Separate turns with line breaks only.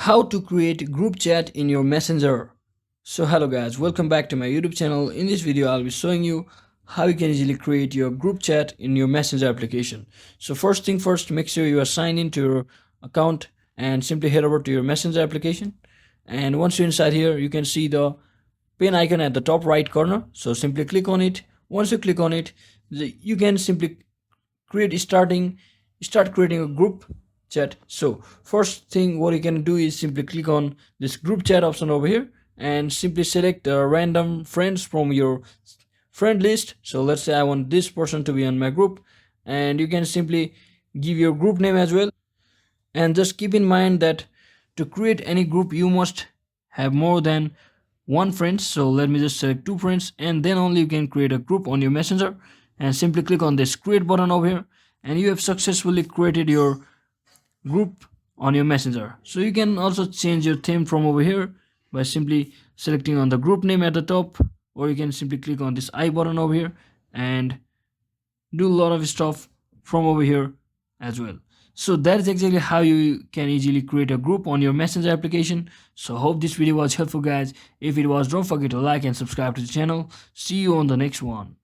How to create group chat in your messenger. So hello guys, welcome back to my YouTube channel. In this video I'll be showing you how you can easily create your group chat in your messenger application. So first thing first, make sure you are signed into your account and simply head over to your messenger application. And once you're inside here, you can see the pin icon at the top right corner. So simply click on it. Once you click on it, you can simply start creating a group chat. So first thing what you can do is simply click on this group chat option over here and simply select random friends from your friend list. So let's say I want this person to be on my group, and you can simply give your group name as well. And just keep in mind that to create any group you must have more than one friend. So let me just select two friends, and then only you can create a group on your messenger. And simply click on this create button over here, and you have successfully created your group on your messenger. So you can also change your theme from over here by simply selecting on the group name at the top, or you can simply click on this I button over here and do a lot of stuff from over here as well. So that is exactly how you can easily create a group on your messenger application. So hope this video was helpful guys. If it was, don't forget to like and subscribe to the channel. See you on the next one.